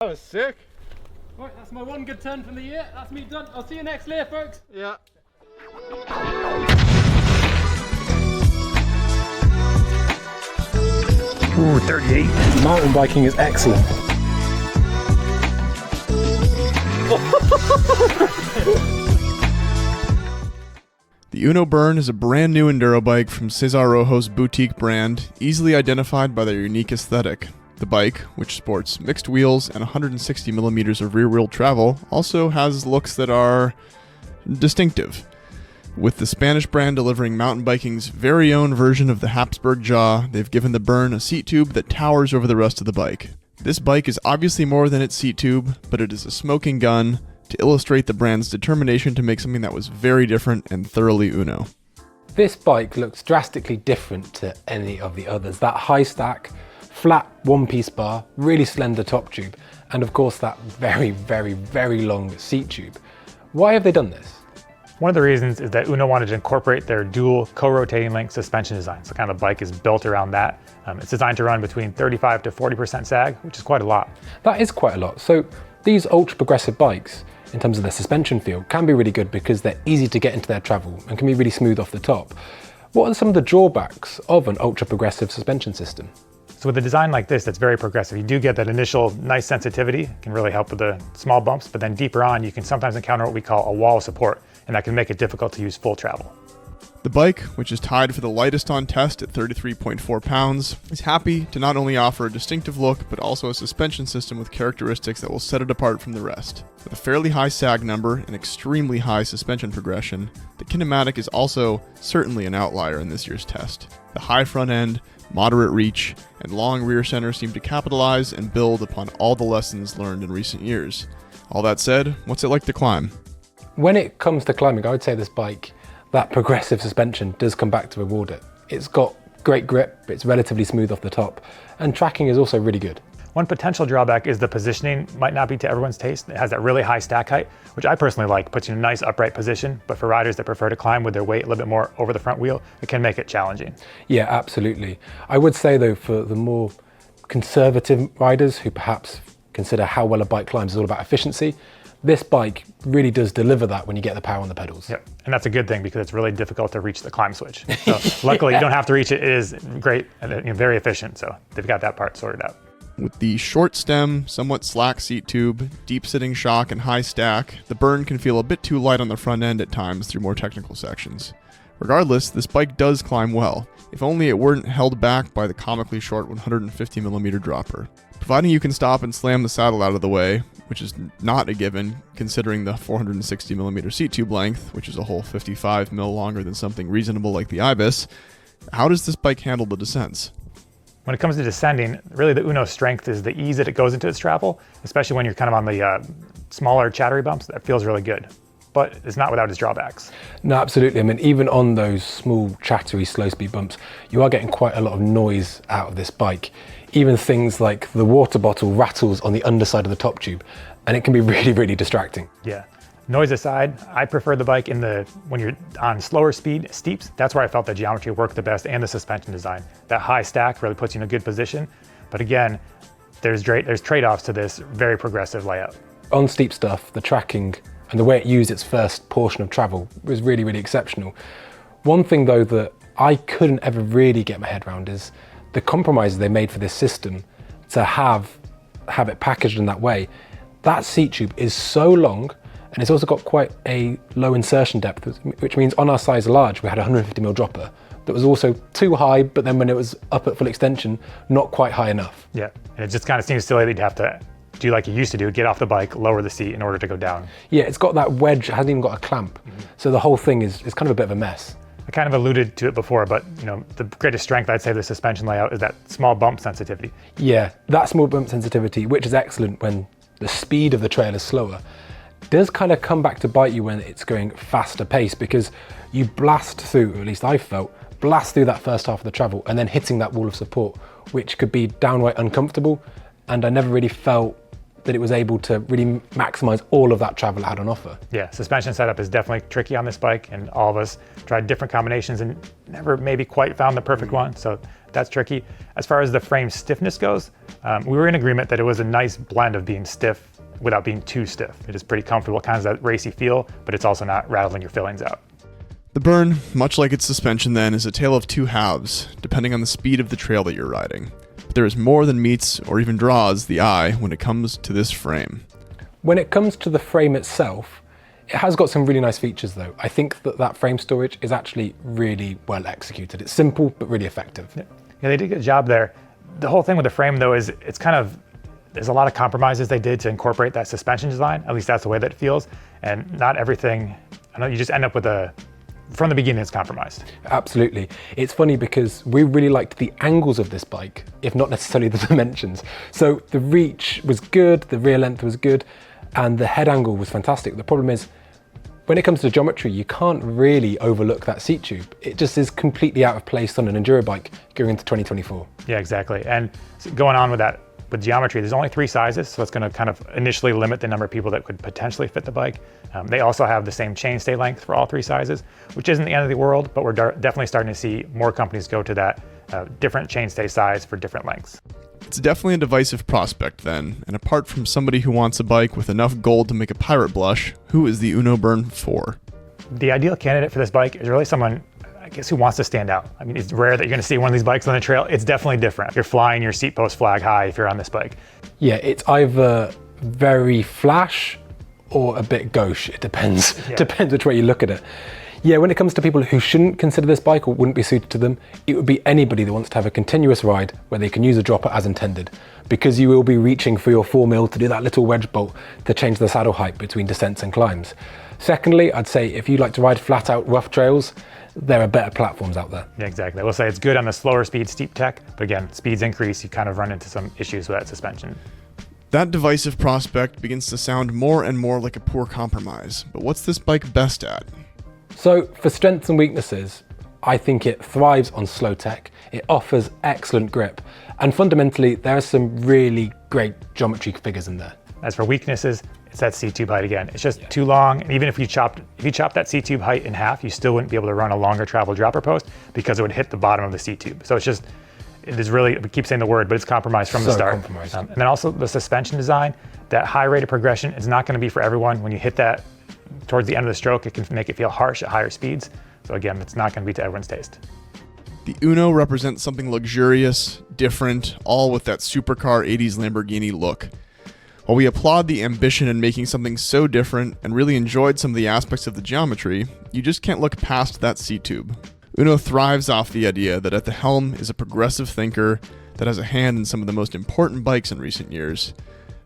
That was sick. Right, that's my one good turn from the year. That's me done. I'll see you next year, folks. Yeah. Ooh, 38. Mountain biking is excellent. The Unno Burn is a brand new enduro bike from Cesar Rojo's boutique brand, easily identified by their unique aesthetic. The bike, which sports mixed wheels and 160mm of rear-wheel travel, also has looks that are distinctive. With the Spanish brand delivering mountain biking's very own version of the Habsburg jaw, they've given the Burn a seat tube that towers over the rest of the bike. This bike is obviously more than its seat tube, but it is a smoking gun to illustrate the brand's determination to make something that was very different and thoroughly Unno. This bike looks drastically different to any of the others. That high stack, flat one-piece bar, really slender top tube, and of course that very, very, very long seat tube. Why have they done this? One of the reasons is that Unno wanted to incorporate their dual co-rotating link suspension design. So kind of the bike is built around that. It's designed to run between 35 to 40% sag, which is quite a lot. That is quite a lot. So these ultra progressive bikes, in terms of their suspension feel, can be really good because they're easy to get into their travel and can be really smooth off the top. What are some of the drawbacks of an ultra progressive suspension system? So with a design like this that's very progressive, you do get that initial nice sensitivity, can really help with the small bumps, but then deeper on you can sometimes encounter what we call a wall of support, and that can make it difficult to use full travel. The bike, which is tied for the lightest on test at 33.4 pounds, is happy to not only offer a distinctive look, but also a suspension system with characteristics that will set it apart from the rest. With a fairly high sag number and extremely high suspension progression, the Kinematic is also certainly an outlier in this year's test. The high front end, moderate reach, and long rear center seem to capitalize and build upon all the lessons learned in recent years. All that said, what's it like to climb? When it comes to climbing, I would say this bike, that progressive suspension does come back to reward it. It's got great grip, it's relatively smooth off the top, and tracking is also really good. One potential drawback is the positioning might not be to everyone's taste. It has that really high stack height, which I personally like, puts you in a nice upright position, but for riders that prefer to climb with their weight a little bit more over the front wheel, it can make it challenging. Yeah, absolutely. I would say though, for the more conservative riders who perhaps consider how well a bike climbs is all about efficiency, this bike really does deliver that when you get the power on the pedals. Yep, and that's a good thing because it's really difficult to reach the climb switch. So luckily you don't have to reach it. It is great and very efficient, so they've got that part sorted out. With the short stem, somewhat slack seat tube, deep sitting shock, and high stack, the Burn can feel a bit too light on the front end at times through more technical sections. Regardless, this bike does climb well, if only it weren't held back by the comically short 150mm dropper. Providing you can stop and slam the saddle out of the way, which is not a given considering the 460mm seat tube length, which is a whole 55mm longer than something reasonable like the Ibis, how does this bike handle the descents? When it comes to descending, really the Unno's strength is the ease that it goes into its travel, especially when you're kind of on the smaller chattery bumps. That feels really good, but it's not without its drawbacks. No, absolutely. I mean, even on those small chattery slow speed bumps, you are getting quite a lot of noise out of this bike. Even things like the water bottle rattles on the underside of the top tube, and it can be really, really distracting. Yeah. Noise aside, I prefer the bike when you're on slower speed steeps. That's where I felt the geometry worked the best and the suspension design. That high stack really puts you in a good position. But again, there's trade-offs to this very progressive layout. On steep stuff, the tracking and the way it used its first portion of travel was really, really exceptional. One thing though that I couldn't ever really get my head around is the compromises they made for this system to have it packaged in that way. That seat tube is so long, and it's also got quite a low insertion depth, which means on our size large, we had a 150mm dropper that was also too high, but then when it was up at full extension, not quite high enough. Yeah, and it just kind of seems silly that you'd have to do like you used to do, get off the bike, lower the seat in order to go down. Yeah, it's got that wedge, it hasn't even got a clamp. So the whole thing is kind of a bit of a mess. I kind of alluded to it before, but the greatest strength I'd say of the suspension layout is that small bump sensitivity. Yeah, that small bump sensitivity, which is excellent when the speed of the trail is slower, does kind of come back to bite you when it's going faster pace, because you blast through, or at least I felt, blast through that first half of the travel and then hitting that wall of support, which could be downright uncomfortable. And I never really felt that it was able to really maximize all of that travel it had on offer. Yeah, suspension setup is definitely tricky on this bike, and all of us tried different combinations and never maybe quite found the perfect one, so that's tricky. As far as the frame stiffness goes, we were in agreement that it was a nice blend of being stiff without being too stiff. It is pretty comfortable, kind of that racy feel, but it's also not rattling your fillings out. The Burn, much like its suspension then, is a tale of two halves, depending on the speed of the trail that you're riding. But there is more than meets or even draws the eye when it comes to this frame. When it comes to the frame itself, it has got some really nice features though. I think that frame storage is actually really well executed. It's simple, but really effective. Yeah, they did a good job there. The whole thing with the frame though is it's kind of, there's a lot of compromises they did to incorporate that suspension design. At least that's the way that it feels. And not everything, I know you just end up with from the beginning it's compromised. Absolutely. It's funny because we really liked the angles of this bike, if not necessarily the dimensions. So the reach was good, the rear length was good, and the head angle was fantastic. The problem is, when it comes to geometry, you can't really overlook that seat tube. It just is completely out of place on an enduro bike going into 2024. Yeah, exactly. And going on with that, with geometry, there's only 3 sizes, so it's going to kind of initially limit the number of people that could potentially fit the bike. They also have the same chainstay length for all 3 sizes, which isn't the end of the world, but we're definitely starting to see more companies go to that different chainstay size for different lengths. It's definitely a divisive prospect then, and apart from somebody who wants a bike with enough gold to make a pirate blush, who is the Unno Burn for? The ideal candidate for this bike is really someone, I guess, who wants to stand out. I mean, it's rare that you're going to see one of these bikes on the trail. It's definitely different. You're flying your seat post flag high if you're on this bike. Yeah, it's either very flash or a bit gauche. It depends. Yeah. Depends which way you look at it. Yeah, when it comes to people who shouldn't consider this bike or wouldn't be suited to them, it would be anybody that wants to have a continuous ride where they can use a dropper as intended, because you will be reaching for your 4mm to do that little wedge bolt to change the saddle height between descents and climbs. Secondly, I'd say if you like to ride flat out rough trails, there are better platforms out there. Yeah, exactly. I will say it's good on the slower speed, steep tech, but again, speeds increase, you kind of run into some issues with that suspension. That divisive prospect begins to sound more and more like a poor compromise, but what's this bike best at? So for strengths and weaknesses, I think it thrives on slow tech. It offers excellent grip, and fundamentally there are some really great geometry figures in there. As for weaknesses, it's that seat tube height again. It's just too long, and even if you chop that seat tube height in half, you still wouldn't be able to run a longer travel dropper post because it would hit the bottom of the seat tube. So it's just, it is really, we keep saying the word, but it's compromised from the start. And then also the suspension design, that high rate of progression is not going to be for everyone. When you hit that towards the end of the stroke, it can make it feel harsh at higher speeds. So again, it's not going to be to everyone's taste. The Unno represents something luxurious, different, all with that supercar 80s Lamborghini look. While we applaud the ambition in making something so different and really enjoyed some of the aspects of the geometry, you just can't look past that seat tube. Unno thrives off the idea that at the helm is a progressive thinker that has a hand in some of the most important bikes in recent years.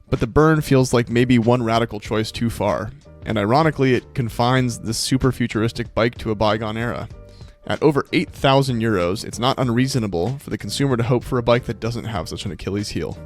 But the Burn feels like maybe one radical choice too far, and ironically it confines this super futuristic bike to a bygone era. At over 8,000 euros, it's not unreasonable for the consumer to hope for a bike that doesn't have such an Achilles heel.